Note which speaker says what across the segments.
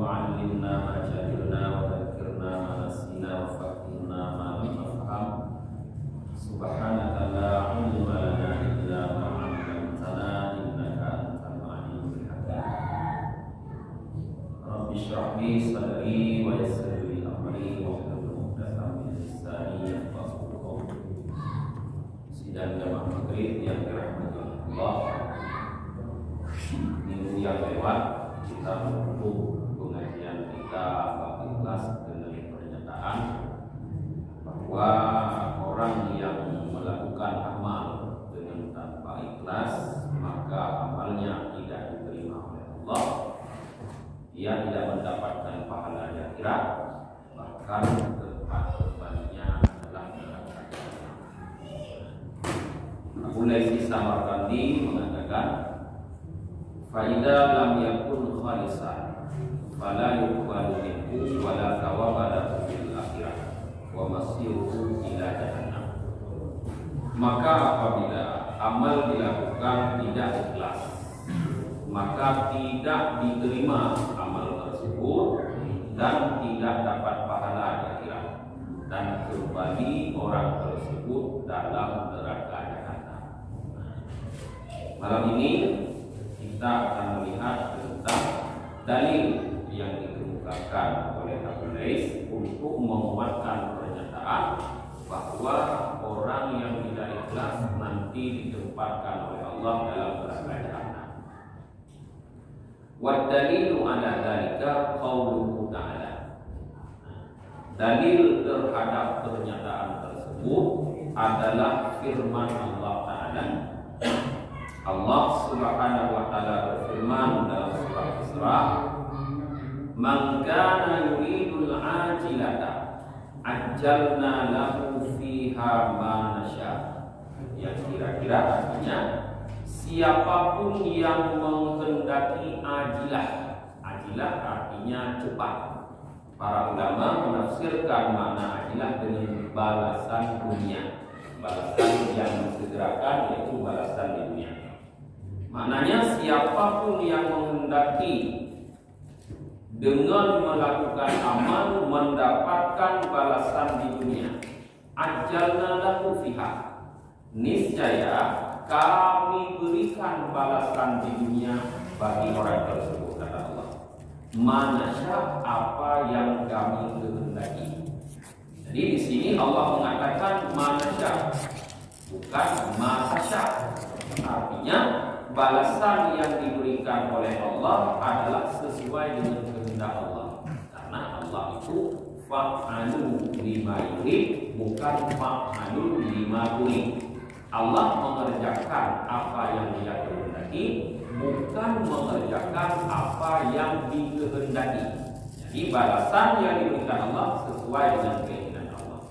Speaker 1: علمنا ما جهلنا وذكرنا ما نسينا وفقهنا ما لم نفهم سبحانك لا علم لنا إلا ما علمتنا إنك أنت العليم الحكيم رب اشرح لي صدري ويسر لي أمري واحلل عقدة من لساني يفقهوا قولي. Sidang jamaah maghrib yang dirahmati Allah, minggu yang lewat kita menutup pengajian kita bab ikhlas dengan pernyataan bahwa orang yang melakukan amal dengan tanpa ikhlas maka amalnya tidak diterima oleh Allah. Dia tidak mendapatkan pahala di akhirat, bahkan tempat kembalinya adalah neraka. Abu Laisi Samarkandi mengatakan, "Faida lam yakun khalisan, fala yuqbalu minhu wala thawaba lahu fil akhirah, wa masiruhu ila jahannam." Maka apabila amal dilakukan tidak ikhlas, maka tidak diterima amal tersebut dan tidak dapat pahala di akhirat, dan kembali orang tersebut dalam neraka jahanam. Malam ini kita akan melihat tentang dalil yang dikemukakan oleh Abu Lais untuk menguatkan pernyataan bahwa orang yang tidak ikhlas nanti ditempatkan oleh Allah dalam neraka jahanam. Wa dalilu ala dzalika qauluhu ta'ala. Dalil terhadap pernyataan tersebut adalah firman Allah Ta'ala. Allah Subhanahu wa taala berfirman dalam surah Isra, "Man kana yuridul ajilata ajjalna lahu fiha ma nasya." Yang kira-kira artinya siapapun yang menghendaki ajilah. Ajilah artinya cepat. Para ulama menafsirkan makna ajilah dengan balasan dunia. Balasan yang disegerakan yaitu balasan di dunia. Maknanya siapapun yang menghendaki dengan melakukan amal mendapatkan balasan di dunia, ajalna lahu fiha, niscaya kami berikan balasan di dunia bagi orang tersebut, kata Allah. Manasya, apa yang kami kehendaki. Jadi di sini Allah mengatakan manasya, bukan masasya. Artinya balasan yang diberikan oleh Allah adalah sesuai dengan kehendak Allah. Karena Allah itu fa'alu lima yurid, bukan fa'alu lima yurid. Allah mengerjakan apa yang Dia kehendaki, bukan mengerjakan apa yang dikehendaki. Jadi balasan yang diberikan Allah sesuai dengan keinginan Allah.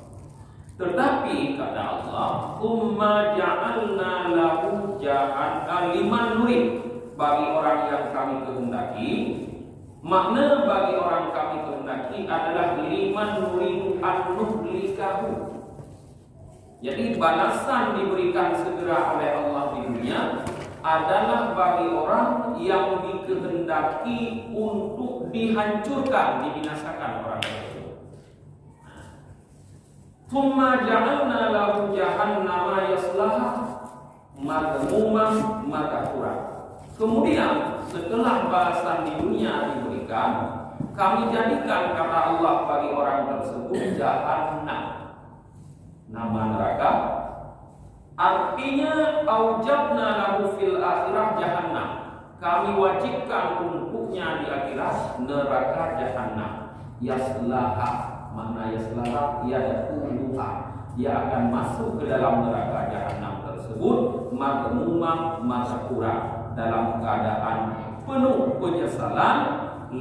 Speaker 1: Tetapi kata Allah, "Umma ja'alna lahu jahannam liman nurid." Bagi orang yang kami kehendaki, makna bagi orang kami kehendaki adalah liman nuridu an-nuhlikahu. Jadi balasan diberikan segera oleh Allah di dunia adalah bagi orang yang dikehendaki untuk dihancurkan, dibinasakan orang tersebut. Tsumma ja'alna lahu jahannama yaslaha madhmuman madhura. Kemudian setelah balasan di dunia diberikan, kami jadikan, kata Allah, bagi orang tersebut jahannam, nama neraka. Artinya aujabna lahu fil akhirah jahannam. Kami wajibkan untuknya di akhirat neraka jahannam. Yaslaha, makna yaslaha yadkhuluha, dia akan masuk ke dalam neraka jahannam tersebut madhmumah madhura, dalam keadaan penuh penyesalan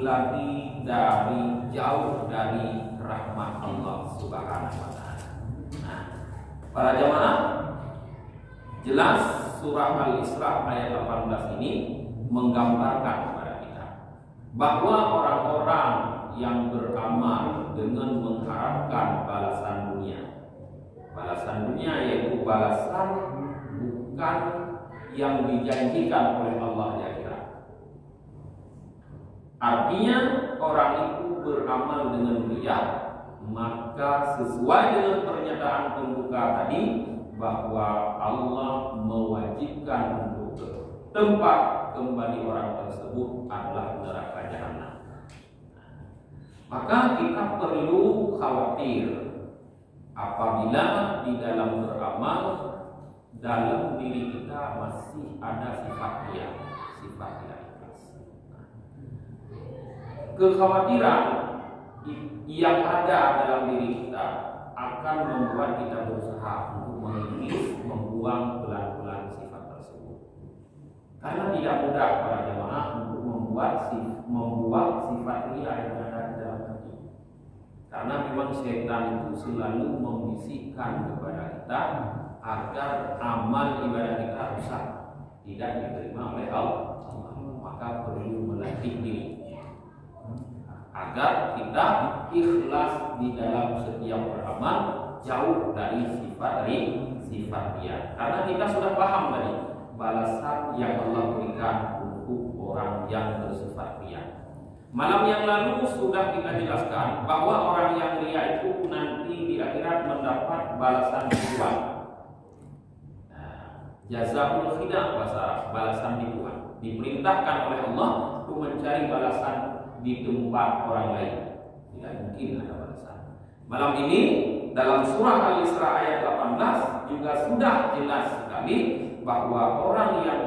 Speaker 1: lagi dari jauh dari rahmat Allah Subhanahu wa taala. Nah, para jamaah, jelas surah Al-Isra ayat 18 ini menggambarkan kepada kita bahwa orang-orang yang beramal dengan mengharapkan balasan dunia yaitu balasan bukan yang dijanjikan oleh Allah di akhirat. Artinya orang itu beramal dengan riya, maka sesuai dengan pernyataan pembuka tadi bahwa Allah mewajibkan untuk tempat kembali orang tersebut adalah neraka jahanam. Maka kita perlu khawatir apabila di dalam beramal dalam diri kita masih ada sifat riya, sifat tidak ikhlas. Kekhawatiran yang ada dalam diri kita akan membuat kita berusaha untuk mengikis, membuang pelan-pelan sifat tersebut. Karena tidak mudah para jemaah untuk membuang sifat riya yang ada di dalam hati. Karena memang setan itu selalu membisikkan kepada kita agar amal ibadah kita rusak, tidak diterima oleh Allah. Maka perlu melatih diri agar kita ikhlas di dalam setiap beramal, jauh dari sifat riya. Karena kita sudah paham tadi balasan yang Allah berikan untuk orang yang bersifat riya. Malam yang lalu sudah kita jelaskan bahwa orang yang riya itu nanti di akhirat mendapat balasan tipuan. Jazaa'ul khida' bahasa Arab, balasan tipuan. Diperintahkan oleh Allah untuk mencari balasan di tempat orang lain. Tidak mungkin ada balasan. Malam ini dalam surah Al-Isra ayat 18 juga sudah jelas sekali bahwa orang yang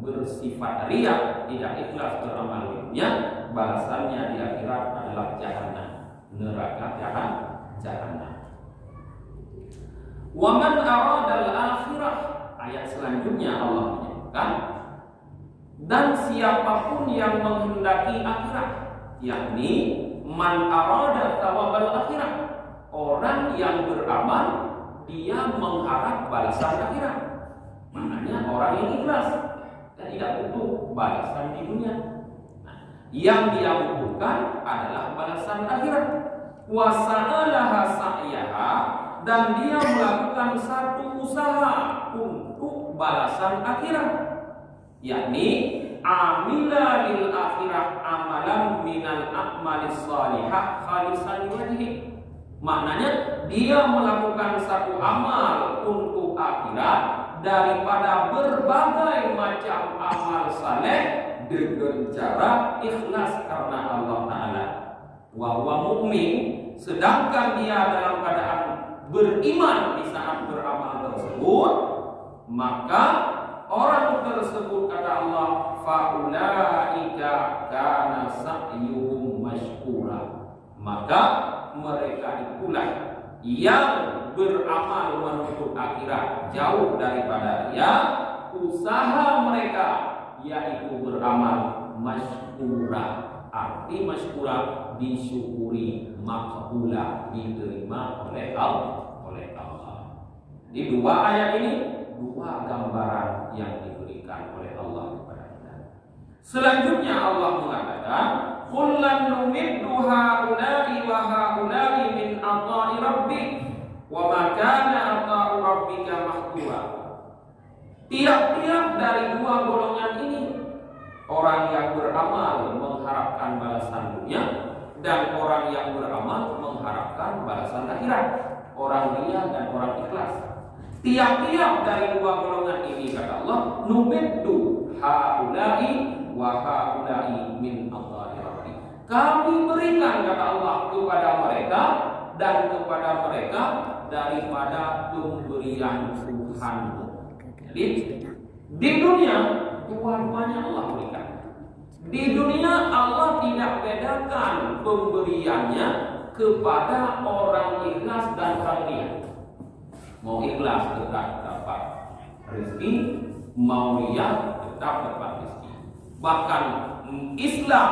Speaker 1: bersifat riya, tidak ikhlas beramal dunia, balasannya di akhirat adalah jahanam, neraka jahanam. Wa man aradal akhirah, ayat selanjutnya Allah menyebutkan, dan siapapun yang menghendaki akhirat, yakni man arada thawabal akhirah, orang yang beramal dia mengharap balasan akhirat. Maknanya orang yang ikhlas dan tidak butuh balasan di dunia. Yang dia butuhkan adalah balasan akhirat. Wa sa'alaha sa'yaha, dan dia melakukan satu usaha untuk balasan akhirat, yakni amila lil akhirah amalan minal a'malis salihah khalisan wajhi. Maknanya dia melakukan satu amal untuk akhirat daripada berbagai macam amal saleh dengan cara ikhlas karena Allah Ta'ala. Wa huwa mu'min, sedangkan dia dalam keadaan beriman di saat beramal tersebut, maka orang tersebut kata Allah, faulaika kana sa'yuhum mashkura, maka mereka itulah yang beramal menuntut akhirat jauh daripada riya, usaha mereka yaitu beramal mashkura. Arti mashkura disyukuri, makbula, diterima oleh Allah. Di dua ayat ini dua gambaran yang diberikan oleh Allah kepada kita. Selanjutnya Allah mengatakan, kullan numiddu haula'i wa haula'i min ata'i rabbik wa ma kana ata'u rabbika mahdura. Tiap-tiap dari dua golongan ini, orang yang beramal mengharapkan balasan dunia dan orang yang beramal mengharapkan balasan akhirat, orang riya dan orang ikhlas. Tiap-tiap dari dua golongan ini kata Allah, numiddu haula'i wa haula'i min ata'i rabbik. Kami berikan kata Allah kepada mereka dan kepada mereka daripada pemberian Tuhanmu. Jadi di dunia dua-duanya Allah berikan. Di dunia Allah tidak bedakan pemberiannya kepada orang ikhlas dan orang riya. Mau ikhlas tetap dapat rezeki, mau riya tetap dapat rezeki. Bahkan Islam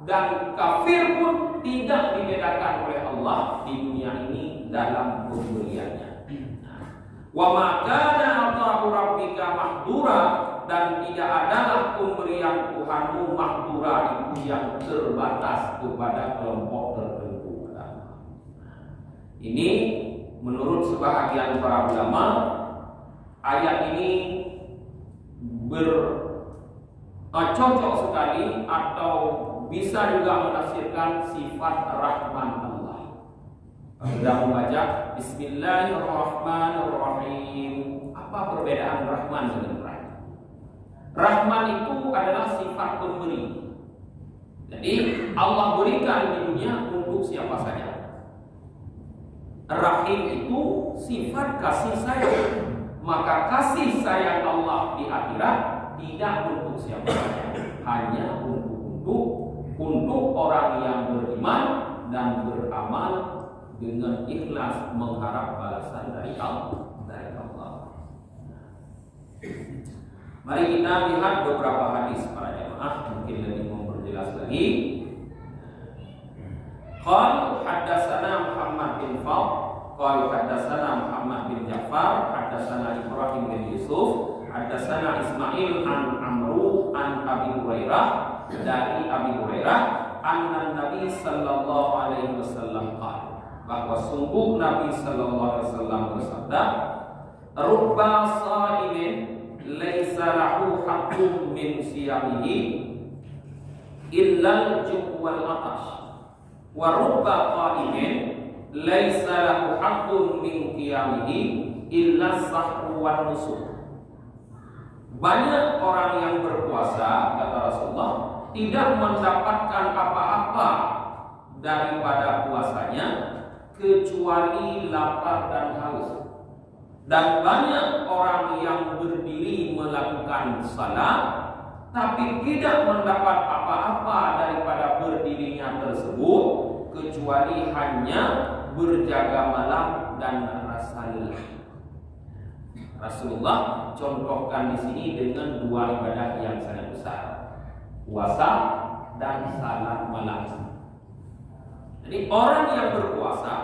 Speaker 1: dan kafir pun tidak dibedakan oleh Allah di dunia ini dalam pemberiannya. Wa ma kana ata'u rabbika mahdura, dan tidak adalah pemberian Tuhanmu mahdura itu yang terbatas kepada kelompok tertentu. Ini menurut sebahagian para ulama, ayat ini cocok sekali atau bisa juga menafsirkan sifat Rahman Allah. Sudah membaca Bismillahirrahmanirrahim. Apa perbedaan Rahman dengan Rahim? Rahman itu adalah sifat pemberi. Jadi Allah berikan di dunia untuk siapa saja. Rahim itu sifat kasih sayang. Maka kasih sayang Allah di akhirat tidak untuk siapa saja, hanya untuk orang yang beriman dan beramal dengan ikhlas mengharap balasan dari Allah. Mari kita lihat beberapa hadis para jemaah, mungkin lebih memperjelas lagi. Qal haddatsana Muhammad bin Fadl, qal haddatsana Muhammad bin Ja'far, haddatsana Ibrahim bin Yusuf, haddatsana Ismail an Amru an Abi Hurairah, dari Abi Hurairah anna Nabi sallallahu alaihi wasallam qala, bahwa sungguh Nabi sallallahu alaihi wasallam bersabda, rubba sha'imin laisa lahu haqqun min siyamihi illa al-ju' wal 'atash wa rubba qa'imin laisa lahu haqqun min qiyamihi illa as-sahru wan nusuk. Banyak orang yang berpuasa, kata Rasulullah, tidak mendapatkan apa-apa daripada puasanya kecuali lapar dan haus. Dan banyak orang yang berdiri melakukan salat tapi tidak mendapat apa-apa daripada berdirinya tersebut kecuali hanya berjaga malam dan rasa lelah. Rasulullah contohkan di sini dengan dua ibadah yang sangat besar, puasa dan salat malam. Jadi orang yang berpuasa,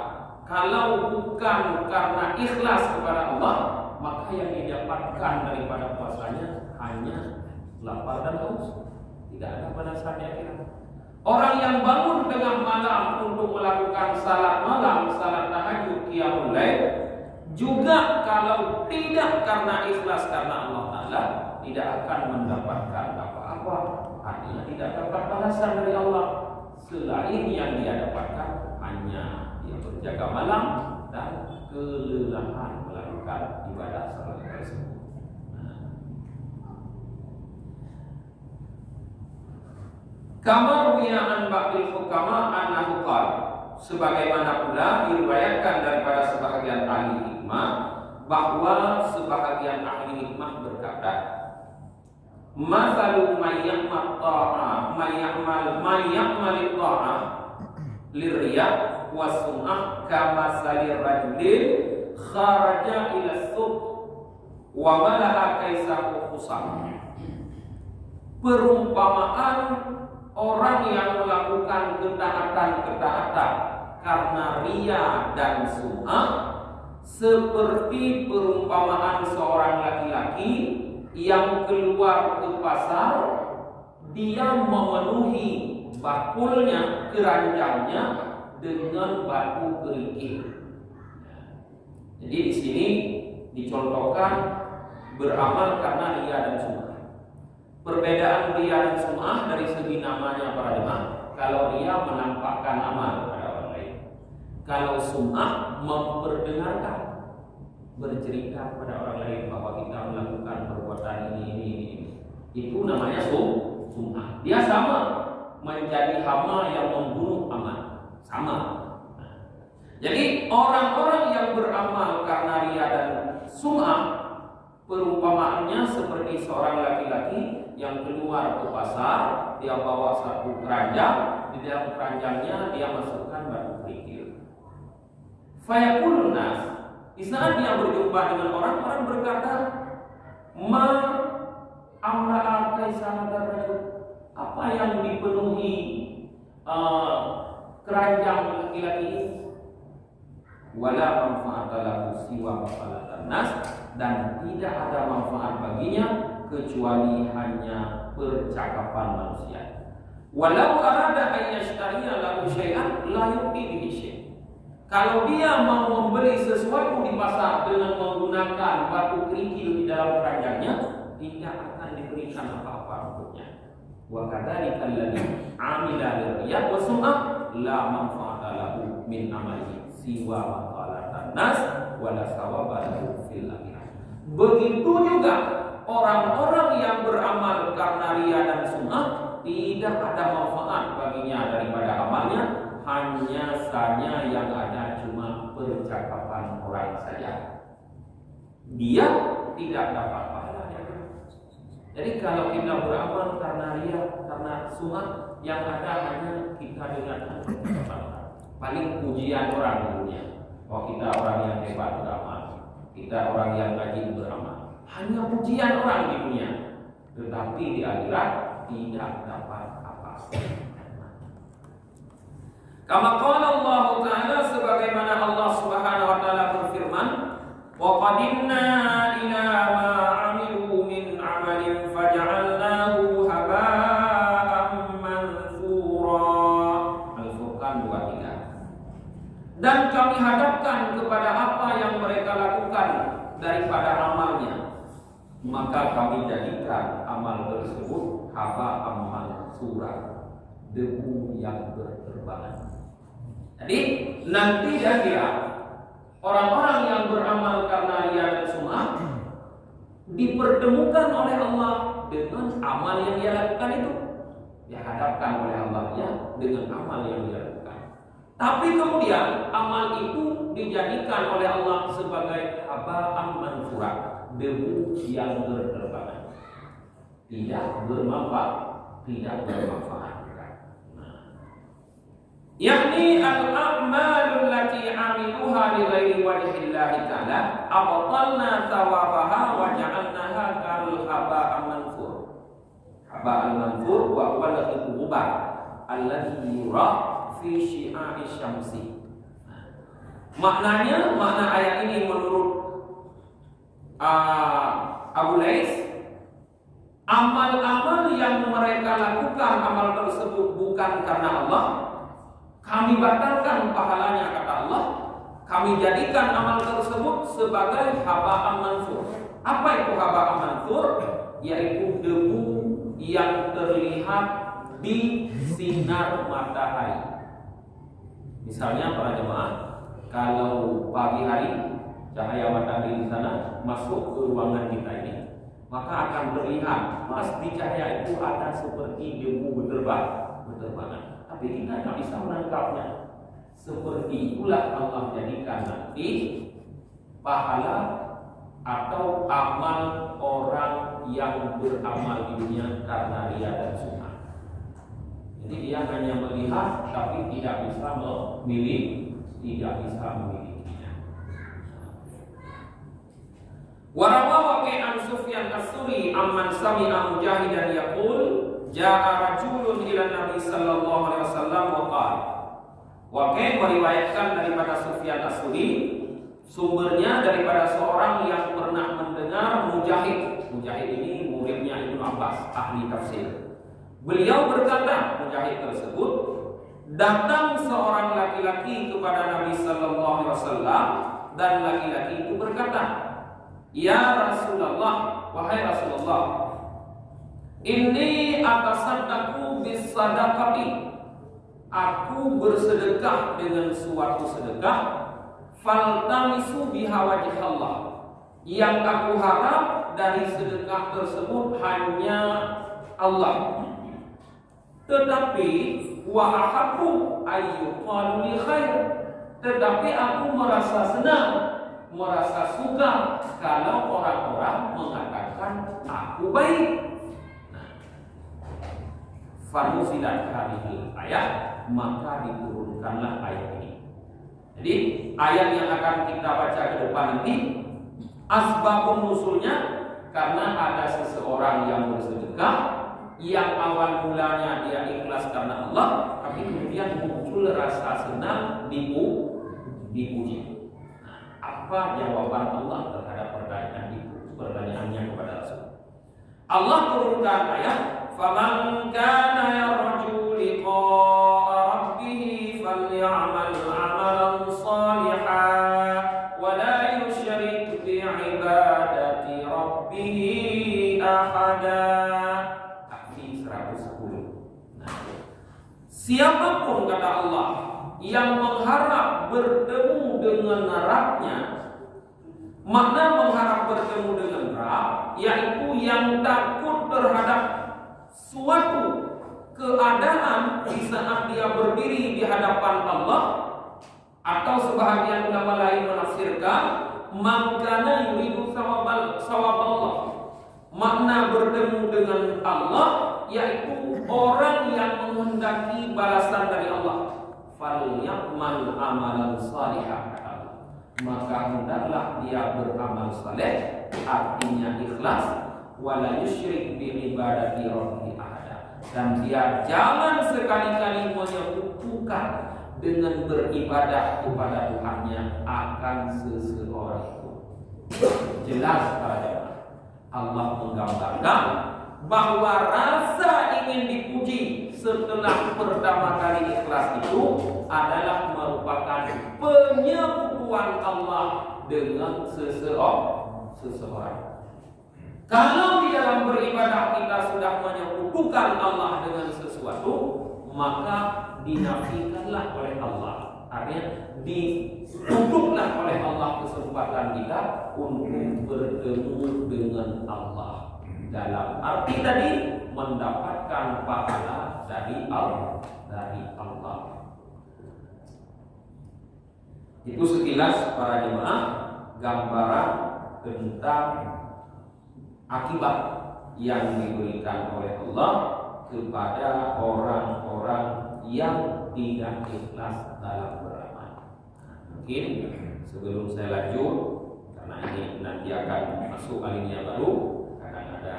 Speaker 1: kalau bukan karena ikhlas kepada Allah, maka yang didapatkan daripada puasanya hanya lapar dan haus, tidak ada balasan di akhirat. Orang yang bangun tengah malam untuk melakukan salat malam, salat tahajud, qiyamul lail, juga kalau tidak karena ikhlas karena Allah Ta'ala, tidak akan mendapatkan apa-apa. Artinya tidak dapat balasan dari Allah. Selain yang dia dapatkan hanya dia berjaga malam dan kelelahan melakukan ibadah salat tersebut. Kamar wi'an ba'dil hukama annahu qala, sebagaimana pula diriwayatkan daripada sebahagian ahli hikmah bahwa sebahagian ahli hikmah berkata, masalu mayyamal ta'ah mayyamal ta'ah lirriya wa sum'ah kama salir rajulin kharaja ila suq wa mala'a kaisahu khusam. Perumpamaan orang yang melakukan ketaatan karena riya dan sum'ah seperti perumpamaan seorang laki-laki yang keluar ke pasar, dia memenuhi bakulnya, keranjangnya dengan batu kerikil. Jadi di sini dicontohkan beramal karena riya dan sum'ah. Perbedaan riya dan sum'ah dari segi namanya para jemaah. Kalau riya menampakkan amal kepada orang lain, kalau sum'ah memperdengarkan, bercerita kepada orang lain bahwa kita melakukan perbuatan ini. Itu namanya sum'ah. Dia sama menjadi hama yang membunuh amal, sama. Jadi orang-orang yang beramal karena riya dan sum'ah, perumpamaannya seperti seorang laki-laki yang keluar ke pasar, dia bawa satu keranjang, di dalam keranjangnya dia masukkan batu kerikil. Fayaqulun nas, di saat dia berjumpa dengan orang berkata, ma amra'a kaisa hadar rajul, apa yang dipenuhi keranjang laki-laki ini? Wala manfa'ata lahu siwa maqalatan nas, dan tidak ada manfaat baginya kecuali hanya percakapan manusia. Walau arada an yashtariya lahu syai'an la yu'ti bihi syai'. Kalau dia mau membeli sesuatu di pasar dengan menggunakan batu kerikil di dalam keranjangnya, tidak akan diberikan apa-apa untuknya. Wa kadzalika alladzi 'amila lirriya wa sum'ah la manfa'ata lahu min amalihi siwa maqalatan nas wa la sawaba lahu fil akhirah. Begitu juga orang-orang yang beramal karena riya dan sum'ah, tidak ada manfaat baginya daripada amalnya, hanya saja yang ada cuma percakapan orang saja. Dia tidak dapat pahalanya. Jadi kalau kita beramal karena riya, karena sum'ah, yang ada hanya kita dengan paling pujian orang di dunia. Oh, kita orang yang hebat beramal, kita orang yang rajin beramal, hanya pujian orang di dunia, tetapi di akhirat tidak dapat apa-apa. Kama qala Allah Ta'ala, sebagaimana Allah Subhanahu wa taala berfirman, wa qadimna ila ma 'amilu min 'amalin faj'alnahu haba'an manthura. Al-Furqan 23. Dan kami hadapkan kepada apa yang mereka lakukan daripada amalnya, maka kami jadikan amal tersebut haba'an manthura, debu yang berterbangan. Jadi nanti di akhirat orang-orang yang beramal karena riya dan sum'ah dipertemukan oleh Allah dengan amal yang dia lakukan itu, dihadapkan oleh Allah ya dengan amal yang dia lakukan. Tapi kemudian amal itu dijadikan oleh Allah sebagai haba'an manthura, debu yang berterbangan, tidak bermanfaat, tidak bermanfaat. Yakni al-a'malul lati 'amiluha li ghairi wajhillahi ta'ala abtalna thawabaha wa ja'alnaha kal haba'an manthur. Haba'an manthur wa huwa al-ghubar alladhi yura fi syi'a'i syamsi. Maknanya, makna ayat ini menurut Abu Lais, amal-amal yang mereka lakukan, amal tersebut bukan karena Allah, kami batalkan pahalanya, kata Allah. Kami jadikan amal tersebut sebagai haba'an manthur. Apa itu haba'an manthur? Yaitu debu yang terlihat di sinar matahari. Misalnya para jemaah, kalau pagi hari cahaya matahari di sana masuk ke ruangan kita ini, maka akan terlihat pas di cahaya itu ada seperti debu berterbangan. Tapi kita tidak bisa menangkapnya. Seperti itulah Allah jadikan nanti pahala atau amal orang yang beramal di dunia karena riya dan sum'ah. Jadi dia hanya melihat tapi tidak bisa memilih, tidak bisa memilikinya. Warawa waqi'an Sufyan as-Suri amman sami'a Mujahidan yaqul ja'a rajulun ila Nabi sallallahu alaihi wasallam wa qala. Waqi' meriwayatkan daripada Sufyan as-Suri, sumbernya daripada seorang yang pernah mendengar Mujahid. Mujahid ini muridnya Ibnu Abbas, ahli tafsir. Beliau berkata, Mujahid tersebut, datang seorang laki-laki kepada Nabi sallallahu alaihi wasallam dan laki-laki itu berkata, "Ya Rasulullah, wahai Rasulullah, inni atasaddaqu bis sadaqati." Aku bersedekah dengan suatu sedekah, faltamisu biha wajh Allah. Yang aku harap dari sedekah tersebut hanya Allah. Tetapi wa ahabbu ayyuqalu li khair. Tetapi aku merasa senang, merasa suka kalau orang-orang mengatakan aku baik. Fanuzilat hadhil ayat, maka diturunkanlah ayat ini. Jadi ayat yang akan kita baca ke depan nanti asbabun nusulnya karena ada seseorang yang bersedekah yang awal mulanya dia ikhlas karena Allah, tapi kemudian muncul rasa senang dipuji. Apa jawaban Allah terhadap pertanyaan itu? Pertanyaannya kepada Rasul. Allah turunkan ayat, "Faman kana yarju liqa'a rabbih falyamal 'amalan shalihan wa la yusyrik bi ibadati rabbih ahada." Tahfi 110. Siapapun kata Allah yang mengharap bertemu dengan Rabbnya, makna mengharap bertemu dengan Rabb yaitu yang takut terhadap suatu keadaan di saat dia berdiri di hadapan Allah, atau sebahagian ulama lain menafsirkan makna yuridu sawab Allah. Makna bertemu dengan Allah yaitu orang yang menghendaki balasan dari Allah. Falyamal amalan salihah, maka hendaklah dia beramal saleh, artinya ikhlas, wala yusyrik bi ibadati rabbih ahada, dan dia jangan sekali-kali menyekutukan dengan beribadah kepada Tuhannya akan seseorang itu. Jelas para jemaah, Allah menggambarkan bahwa rasa ingin dipuji setelah pertama kali ikhlas itu adalah merupakan penyekutuan Allah dengan seseorang. Kalau di dalam beribadah kita sudah menyekutukan Allah dengan sesuatu, maka dinafikanlah oleh Allah. Artinya ditutuplah oleh Allah kesempatan kita untuk bertemu dengan Allah. Dalam arti tadi mendapatkan pahala dari Allah. Itu sekilas para jemaah gambaran tentang akibat yang diberikan oleh Allah kepada orang-orang yang tidak ikhlas dalam beramal. Mungkin sebelum saya lanjut, karena ini nanti akan masuk alinea baru, kadang ada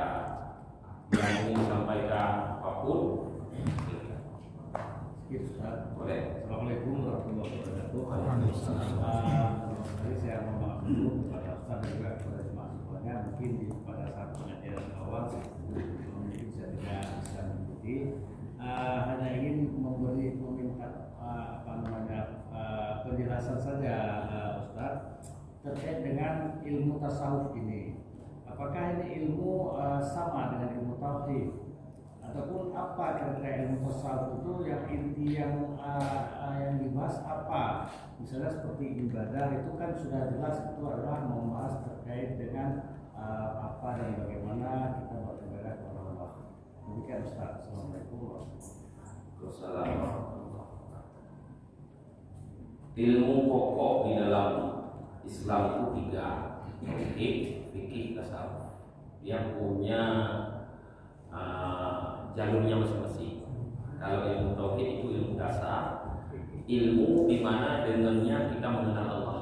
Speaker 1: yang ingin sampaikan apapun. Boleh.
Speaker 2: Assalamualaikum warahmatullahi wabarakatuh. Tadi saya mohon dulu kepada Ustaz dan juga kepada mahasiswanya, mungkin pada saat pengajaran awal mungkin saya tidak bisa mengikuti. Hanya ingin meminta penjelasan saja Ustaz terkait dengan ilmu tasawuf ini. Apakah ini ilmu sama dengan ilmu tauhid, ataupun apa kira-kira ilmu tasawuf itu yang inti yang dibahas apa? Misalnya seperti ibadah itu kan sudah jelas itu adalah membahas terkait dengan apa dan bagaimana kita beribadah kepada Allah. Demikian Ustaz. Assalamualaikum warahmatullahi wabarakatuh.
Speaker 1: Ilmu pokok di dalam Islam itu 3, fikih, tasawuf, yang punya jalurnya masing-masing. Kalau ilmu tauhid itu ilmu dasar, ilmu di mana dengannya kita mengenal Allah.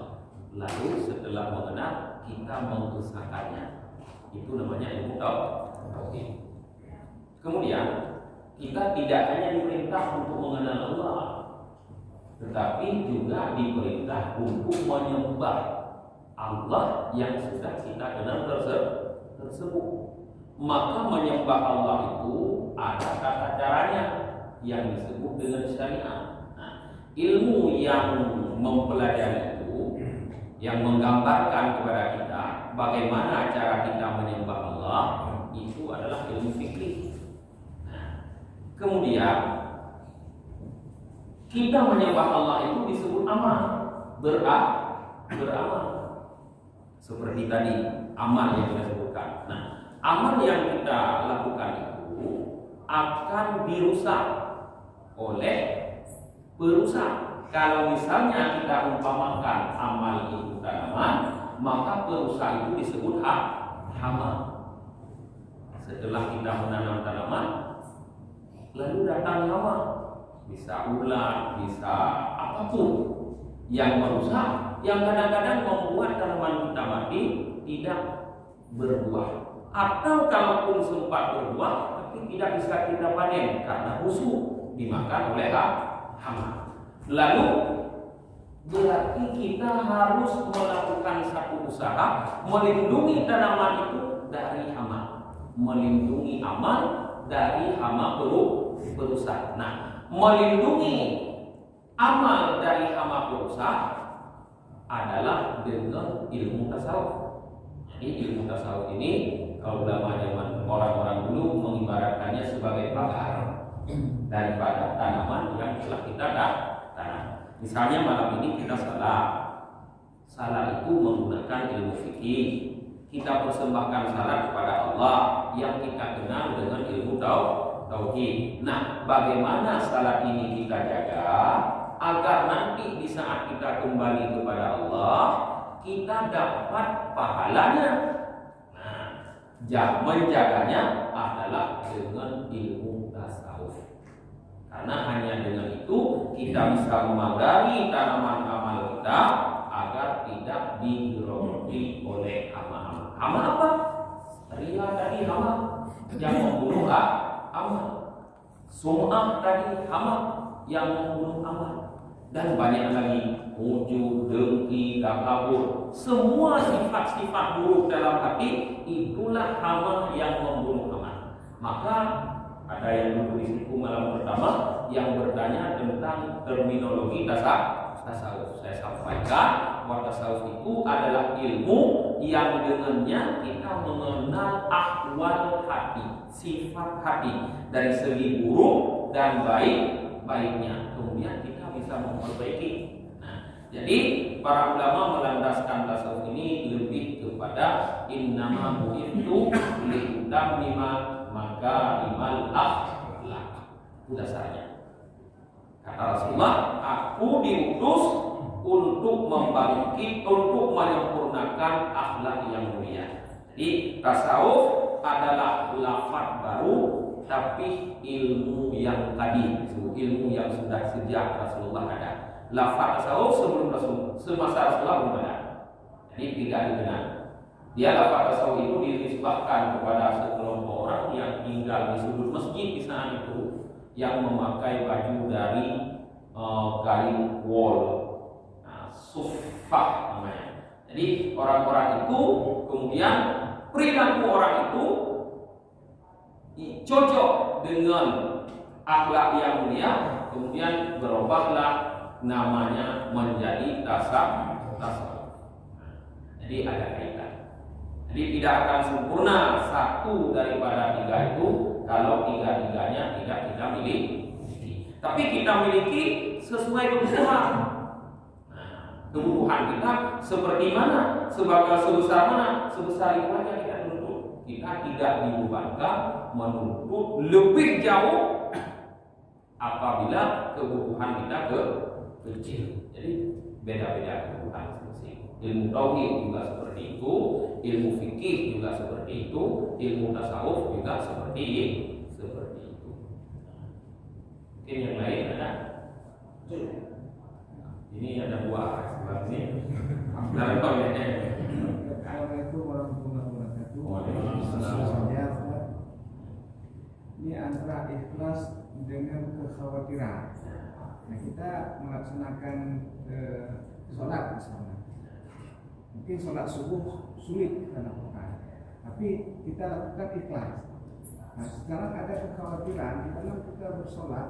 Speaker 1: Lalu setelah mengenal kita mengusahakannya, itu namanya ilmu tauhid. Kemudian kita tidak hanya diperintah untuk mengenal Allah, tetapi juga diperintah untuk menyembah Allah yang sudah kita kenal tersebut. Maka menyembah Allah itu ada tata caranya yang disebut dengan syariat. Ilmu yang mempelajari itu, yang menggambarkan kepada kita bagaimana cara kita menyembah Allah, itu adalah ilmu fikih. Kemudian kita menyembah Allah itu disebut amal, beramal. Seperti tadi amal yang kita sebutkan. Amal yang kita lakukan itu akan dirusak oleh perusak. Kalau misalnya kita umpamakan amal itu tanaman, maka perusak itu disebut hama. Setelah kita menanam tanaman, lalu datang hama, bisa ulat, bisa apapun yang merusak, yang kadang-kadang membuat tanaman kita mati, tidak berbuah. Atau kalaupun sempat berbuah, tapi tidak bisa kita panen karena busuk, dimakan oleh hama. Lalu berarti kita harus melakukan satu usaha melindungi tanaman itu dari hama, melindungi amal dari hama perusak. Melindungi amal dari hama perusak adalah dengan ilmu tasawuf. Jadi ilmu tasawuf ini kalau ulama zaman orang-orang dulu mengibaratkannya sebagai pagar. daripada tanaman yang telah kita tanam. Misalnya malam ini kita salat itu menggunakan ilmu fikih. Kita persembahkan salat kepada Allah yang kita kenal dengan ilmu tauhid. Nah, bagaimana salat ini kita jaga agar nanti di saat kita kembali kepada Allah kita dapat pahalanya. Nah, menjaganya adalah dengan ilmu tasawuf. Karena hanya dengan itu kita bisa memagari tanaman amal kita agar tidak digerogoti oleh hama-hama. Hama apa? Ria tadi hama yang membunuh amal. Sum'ah tadi hama yang membunuh amal. Dan banyak lagi, ujub, dengki, takabur. Semua sifat-sifat buruk dalam hati itulah hama yang membunuh amal. Maka ada yang menulis buku malam pertama yang bertanya tentang terminologi tasawuf. Saya sampaikan bahwa tasawuf itu adalah ilmu yang dengannya kita mengenal ahwal hati, sifat hati dari segi buruk dan baiknya. Kemudian kita bisa memperbaiki. Nah, jadi para ulama melandaskan tasawuf ini lebih kepada innama bu'ithu litammima makarimal akhlak. Itu dasarnya. Kata Rasulullah, aku diutus untuk membangkit, untuk menyempurnakan akhlak yang mulia. Jadi tasawuf adalah lafaz baru, tapi ilmu yang tadi, ilmu yang sudah sejak Rasulullah ada. Lafaz tasawuf sebelum Rasulullah, semasa Rasulullah belum ada. Jadi tidak dikenal. Dia lafaz tasawuf itu dinisbahkan kepada sekelompok orang yang tinggal di sudut masjid di saat itu, yang memakai baju dari kain wol, suffah namanya. Jadi orang-orang itu kemudian perilaku orang itu cocok dengan akhlak yang mulia, kemudian berubahlah namanya menjadi tasawuf. Jadi ada kaitan. Jadi tidak akan sempurna satu daripada tiga itu kalau tiga-tiganya tidak kita miliki. Tapi kita miliki sesuai kebutuhan. Nah, kebutuhan kita seperti mana? Sebagai sebesar mana? Sebesar itu aja kita tuntut. Kita tidak dibebankan menuntut lebih jauh apabila kebutuhan kita kecil. Jadi beda-beda kebutuhan masing-masing. Ilmu tauhid juga seperti itu, ilmu fikih juga seperti itu, ilmu tasawuf juga seperti itu. Mungkin yang lain ada? Ini ada buah sebelah sini.
Speaker 3: Assalamualaikum warahmatullahi wabarakatuh. Ini antara ikhlas dengan kekhawatiran. Nah, kita melaksanakan sholat misalnya. Mungkin sholat subuh sulit kita lakukan, tapi kita lakukan ikhlas. Nah, sekarang ada kekhawatiran di dalam kita bersolat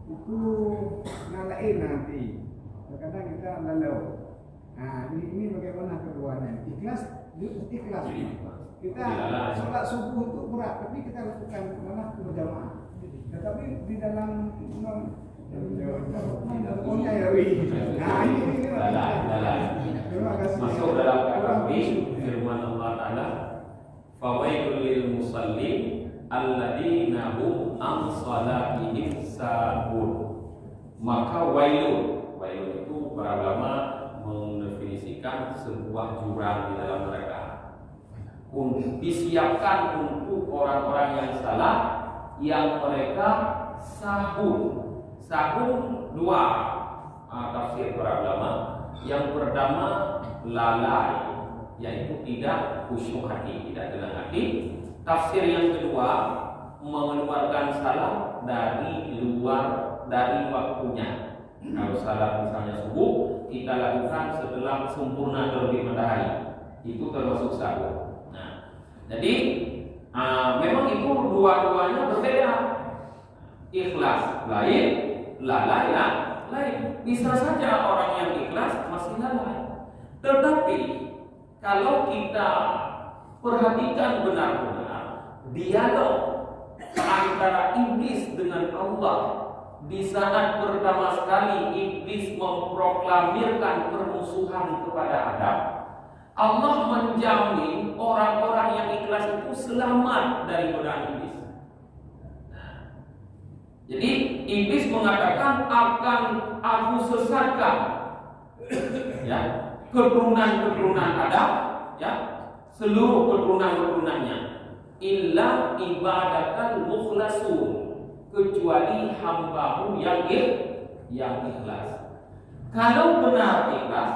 Speaker 3: itu ngalahin nanti. Terkadang kita lalau. Nah, ini bagaimana keduanya? Ikhlas. Kita sholat subuh itu berat, tapi kita lakukan malah berjamaah. Tetapi di dalam nah ini
Speaker 1: masuk dalam kategori firman Allah Ta'ala, fawailul lil musallin alladzina hum an salatihim sahun. Maka wailun itu para ulama mendefinisikan sebuah jurang di dalam neraka. Disiapkan untuk orang-orang yang salah, yang mereka sahun. Sahun dua tafsir para ulama. Yang pertama lalai, yaitu tidak khusyuk hati, tidak tenang hati. Tafsir yang kedua mengeluarkan salat dari waktunya. Kalau salat misalnya subuh, kita lakukan setelah sempurna terbit matahari, itu termasuk sahur. Nah, jadi memang itu dua-duanya berbeda. Ikhlas lain, lalai lain. Bisa saja orang yang ikhlas masih lalai. Tetapi kalau kita perhatikan benar-benar dialog antara iblis dengan Allah. Di saat pertama sekali iblis memproklamirkan permusuhan kepada Adam, Allah menjamin orang-orang yang ikhlas itu selamat dari godaan iblis. Jadi iblis mengatakan akan aku sesatkan ya keturunan Adam, ya seluruh keturunannya, illa ibadakan mukhlasun, kecuali hambamu yang ikhlas. Kalau benar ikhlas,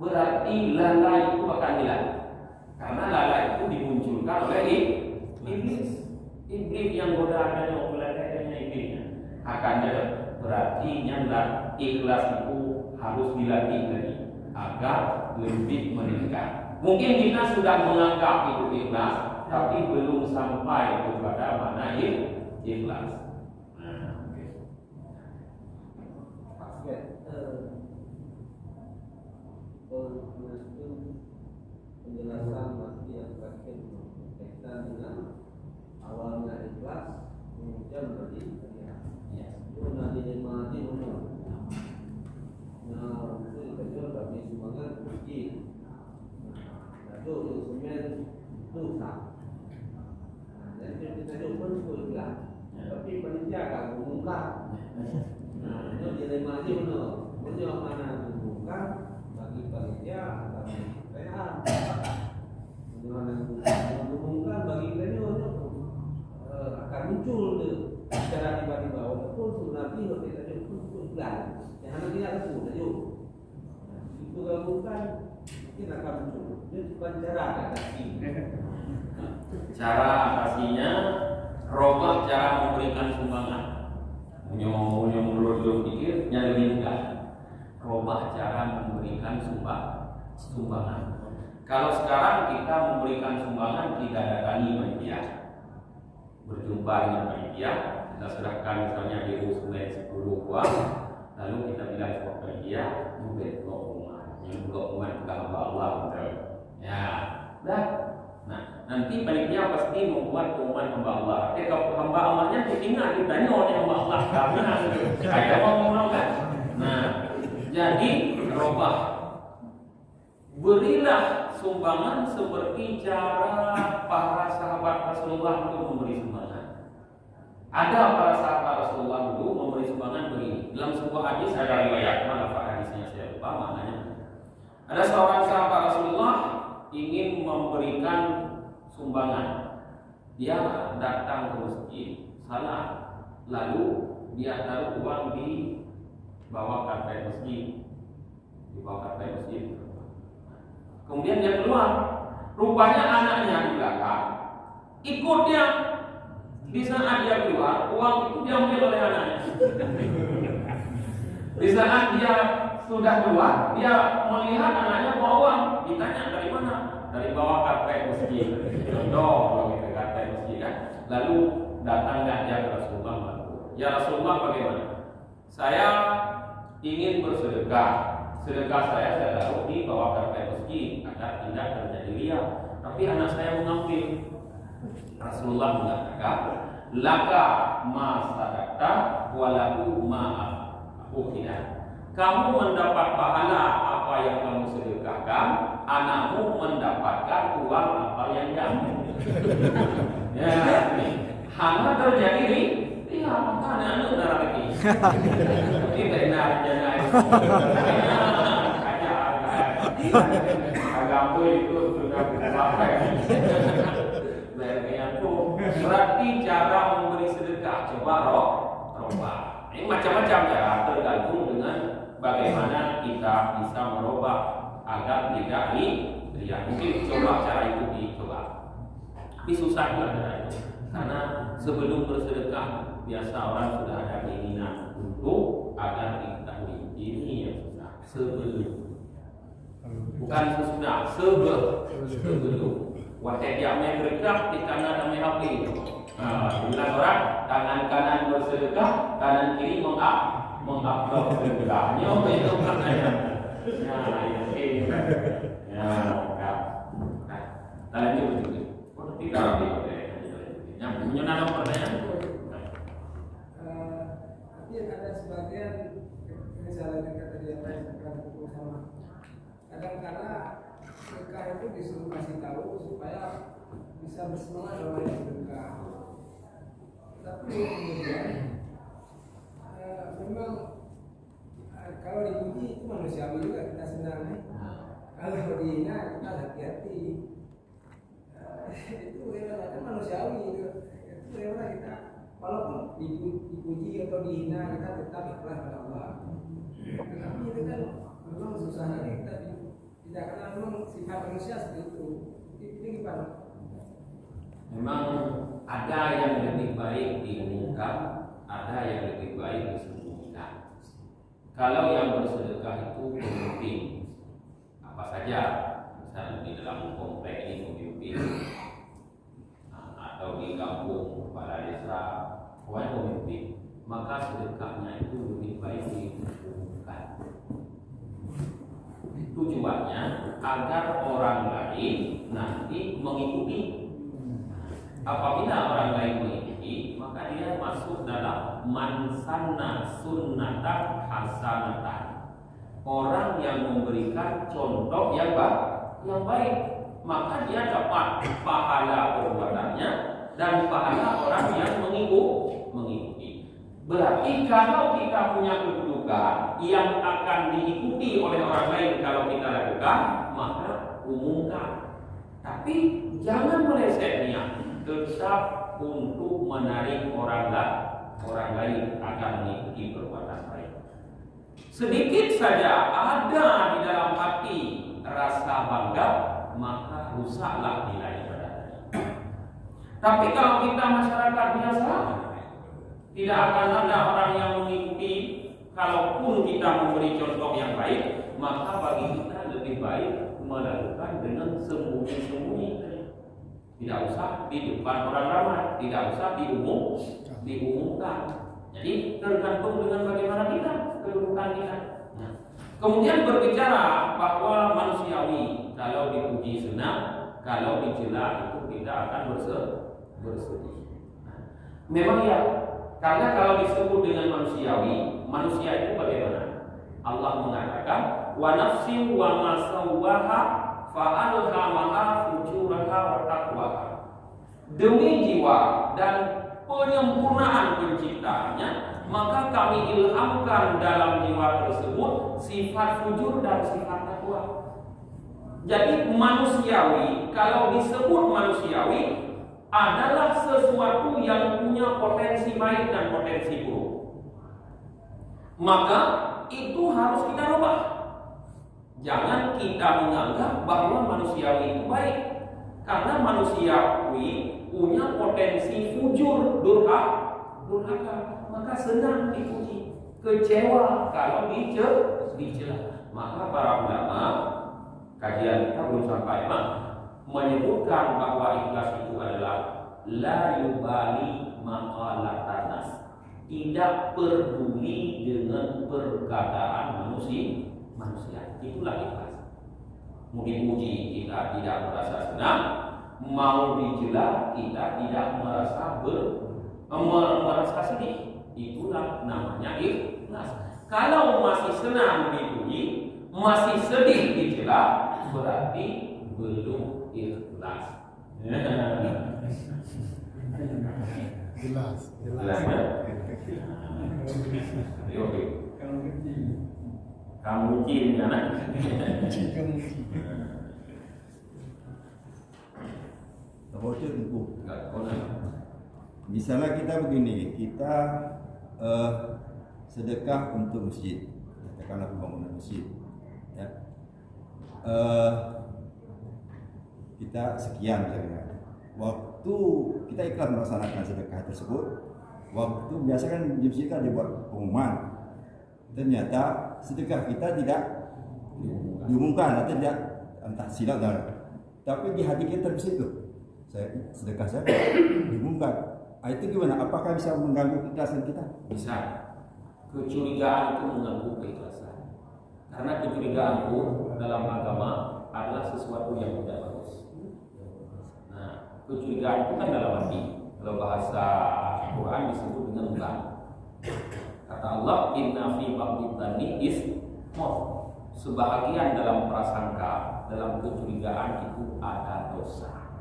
Speaker 1: berarti lala itu akan hilang, karena lala itu dimunculkan oleh iblis. Iblis yang godaan dan peladainya iblisnya akan ada. Berarti nyanda ikhlas itu harus dilatih lagi agar lebih meningkat. Mungkin kita sudah menganggap itu ikhlas, tapi belum sampai kepada mana ikhlas.
Speaker 4: Penjelasan masih yang terakhir berkaitan dengan awalnya ikhlas, kemudian berarti nanti dimati umur. Nah, itu kita bagi semangat masjid. Lalu instrumen dosa. Jadi kita pun ikhlas, tapi panitia akan mengungkap. Nah, itu dimati umur. Menjawab mana mengungkap bagi panitia akan mengumumkan bagi kita akan muncul secara tiba-tiba walaupun nanti kita muncul pelan yang hanya tidak tahu saja itu bukan mungkin akan muncul itu bukan cara atasi.
Speaker 1: Cara atasinya robah cara memberikan sumbangan. Menurut pikir yang lebih mudah. Robah cara memberikan sumbangan. Kalau sekarang kita memberikan sumbangan, tidak datangi panitia, berjumpa dengan panitia, kita serahkan misalnya di Rusmen 10 uang, lalu kita bilang kepada panitia, membuat dokumen, yang dokumen ke hamba Allah, betul. Ya, dah. Nah, nanti panitia pasti membuat pengumuman hamba Allah. Kalau hamba Allahnya ditinggal, ditanya oleh hamba Allah, karena ada mau kan? Nah, jadi robah, berilah sumbangan seperti cara para sahabat Rasulullah itu memberi sumbangan. Ada para sahabat Rasulullah dulu memberi sumbangan begini. Dalam sebuah hadis ada riwayat, mana hadisnya saya lupa maknanya. Ada seorang sahabat Rasulullah ingin memberikan sumbangan. Dia datang ke masjid, salat, lalu dia taruh uang di bawah karpet masjid, Kemudian dia keluar, rupanya anaknya di belakang ikut dia. Di saat dia keluar, uang itu diambil oleh anaknya. Di saat dia sudah keluar, dia melihat anaknya bawa uang. Ditanya dari mana? Dari bawah karpet masjid. Contoh kalau kita karpet masjid kan. Lalu datanglah dia ke Rasulullah. Ya Rasulullah, bagaimana? Saya ingin bersedekah. Sedekah saya taruh di bawah karpet masjid agar tidak terjadi riya. Tapi anak saya mengambil. Rasulullah mengatakan, laka ma sadaqta walahu ma ukhida. Kamu mendapat pahala apa yang kamu sedekahkan, anakmu mendapatkan uang apa yang diambil. Ya, hanya terjadi riya, maka anak-anak udah lagi. Ini benar jangan. Agama itu sudah berapa? Berarti cara memberi sedekah coba robah. Ini macam-macam cara, tergantung dengan bagaimana kita bisa merubah agar tidak riya. Mungkin coba cara itu dicoba. Tapi susah juga cara itu. Karena sebelum bersedekah biasa orang sudah ada keinginan untuk agar diketahui. Ini yang susah. Sebelum, bukan sesudah, sebelum. Waktu dia main bergerak di kanan dan main HP. Bilang orang tangan kanan bersedekah, tangan kiri mengupload sedekahnya. Itu maknanya. Ini. Lanjut begitu. Tidak. Yang punya nama pertanyaan.
Speaker 5: misalnya dengan tadi apa yang sekarang itu sama kadang-kala sedekah itu disuruh kasih tahu supaya bisa bersemangat orang yang sedekah. Tapi kemudian memang kalau dipuji itu manusiawi juga, kita senang nih. Kalau dihina kita hati-hati. Itu kan manusiawi itu memang kita walaupun dipuji atau dihina kita tetap ikhlas pada Allah. Tetapi itu kan memang susahnya kita tidak, karena memang sifat manusia seperti itu. Ini gimana?
Speaker 1: Memang ada yang lebih baik diumumkan, ada yang lebih baik disembunyikan. Kalau yang bersedekah itu pemimpin, apa saja, misalnya di dalam komplek ini pemimpin, atau di kampung kepala desa, pokoknya pemimpin, maka sedekahnya itu lebih baik diumumkan. Tujuannya agar orang lain nanti mengikuti. Apabila orang lain mengikuti, maka dia masuk dalam man sanna sunnatan hasanatan. Orang yang memberikan contoh yang baik, maka dia dapat pahala perbuatannya dan pahala orang yang mengikuti. Berarti kalau kita punya kedudukan yang akan diikuti oleh orang lain kalau kita lakukan, maka umumkan. Tapi jangan meleset niat, tetap untuk menarik orang lain akan mengikuti perbuatan baik. Sedikit saja ada di dalam hati rasa bangga, maka rusaklah nilai ibadahnya. Tapi kalau kita masyarakat biasa, tidak akan ada orang yang mengikuti. Kalaupun kita memberi contoh yang baik, maka bagi kita lebih baik melakukan dengan sembunyi-sembunyi. Tidak usah di depan orang ramai, tidak usah diumumkan. Jadi tergantung dengan bagaimana kita, kedudukan kita. Nah, kemudian berbicara bahwa manusiawi, kalau dipuji senang, kalau dicela itu kita akan bersedih. Nah, memang ya, karena kalau disebut dengan manusiawi, manusia itu bagaimana? Allah mengatakan, wa nafsin wa ma sawwaha fa'alhamaha fujuraha wa taqwaha. Demi jiwa dan penyempurnaan penciptaannya, maka kami ilhamkan dalam jiwa tersebut sifat fujur dan sifat takwa. Jadi manusiawi, kalau disebut manusiawi adalah sesuatu yang punya potensi baik dan potensi buruk. Maka itu harus kita rubah. Jangan kita menganggap bahwa manusiawi itu baik, karena manusiawi punya potensi fujur, durhaka, maka senang dipuji, kecewa kalau dicela. Maka para ulama, kajian kita belum sampai, menyebutkan bahwa ikhlas itu adalah la yubali maqalatanas, tidak peduli dengan perkataan manusia. Itulah ikhlas. Mau dipuji kita tidak merasa senang, mau dicela kita tidak merasa sedih. Itulah namanya ikhlas. Kalau masih senang dipuji, masih sedih dicela, berarti belum ikhlas. Jelas. Kamu uji anak.
Speaker 6: Misalnya kita begini, kita sedekah untuk masjid, katakanlah pembangunan masjid, ya. Kita sekian misalnya. Waktu kita ikhlas melaksanakan sedekah tersebut, waktu biasa kan di masjid kan dibuat pengumuman. Ternyata sedekah kita tidak diumumkan atau tidak, entah silap dan, tapi di hati kita bersitu, saya sedekah saya diumumkan. Itu gimana? Apakah bisa mengganggu keikhlasan kita?
Speaker 1: Bisa. Kecurigaan itu mengganggu keikhlasan. Karena kecurigaan itu dalam agama adalah sesuatu yang tidak bagus. Nah, kecurigaan itu kan dalam hati. Kalau bahasa Quran disebut dengan ulah. Kata Kata Allah, inna fi ba'dhi ismon. Sebahagian dalam prasangka, dalam kecurigaan itu ada dosa.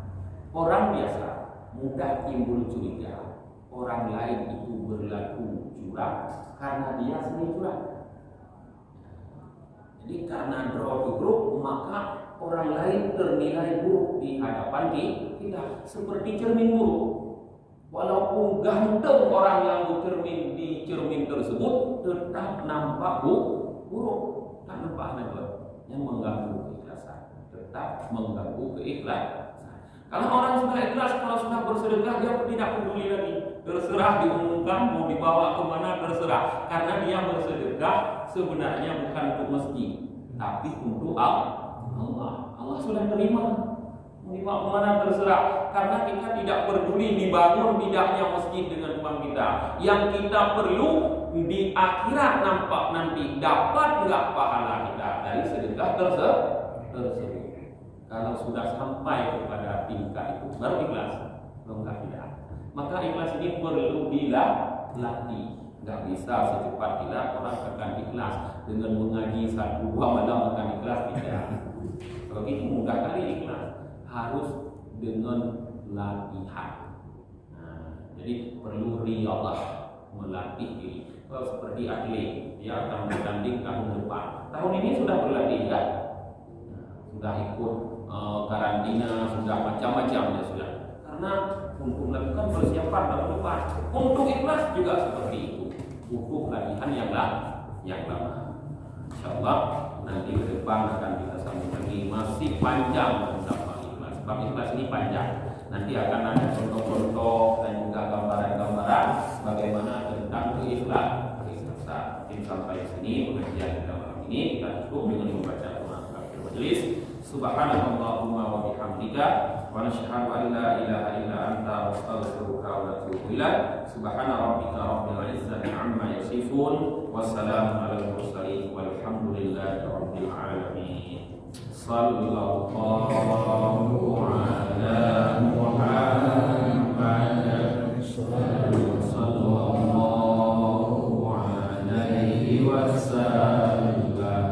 Speaker 1: Orang biasa mudah timbul curiga. Orang lain itu berlaku curang karena dia sendiri curang. Jadi karena draw to group, maka orang lain ternilai buruk di hadapan kita, seperti cermin buruk. Walaupun ganteng orang yang bercermin di cermin tersebut, tetap nampak buruk. Tak nampak yang mengganggu keikhlasan, tetap mengganggu keikhlasan. Kalau orang sudah ikhlas, kalau sudah bersedekah, dia tidak peduli lagi. Terserah diumumkan, mau dibawa kemana, terserah. Karena dia bersedekah sebenarnya bukan untuk masjid, tapi untuk Allah. Allah sudah terima. Mau dibawa kemana, terserah. Karena kita tidak peduli dibangun tidaknya masjid dengan uang kita. Yang kita perlu di akhirat nampak nanti dapat nggak pahala kita dari sedekah tersebut. Kalau sudah sampai kepada tingkat itu baru ikhlas, kalau tidak. Maka ikhlas ini perlu dilatih. Nggak bisa secepat kilat orang akan ikhlas dengan mengaji 1-2 malam akan ikhlas, tidak. Kalau itu mudah kali ikhlas, harus dengan latihan. Nah, jadi perlu riyadhah, melatih diri. Kalau seperti atlet, dia akan bertanding tahun depan. Tahun ini sudah berlatih kan? Sudah ikut karantina, sudah macam-macam ya sudah. Karena untuk melakukan persiapan tahun depan, untuk ikhlas juga seperti itu. Butuh latihan yang lama. Insyaallah nanti ke depan akan kita sambung lagi, masih panjang tentang ikhlas. Sebab ikhlas ini panjang. Nanti akan ada contoh-contoh dan juga gambaran-gambaran bagaimana tentang keikhlasan. Mungkin sampai sini pengajian kita malam ini, kita cukup dengan membaca doa akhir majelis. Subhanallahumma wa bihamdika wa nashhadu an la ilaha illa anta astaghfiruka wa atubu ilaik. Subhana rabbika rabbil izzati amma yasifun wa salamun alal mursalin walhamdulillahi rabbil alamin. Sallallahu ala Muhammad sallallahu alaihi wasallam.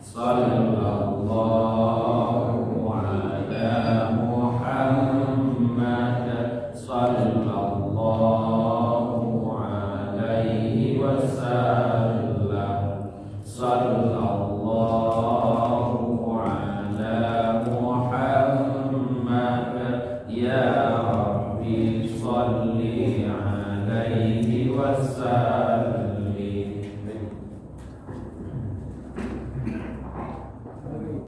Speaker 1: Sallallahu ala Muhammad sallallahu alaihi wasallam. Sallallahu ala Muhammad ya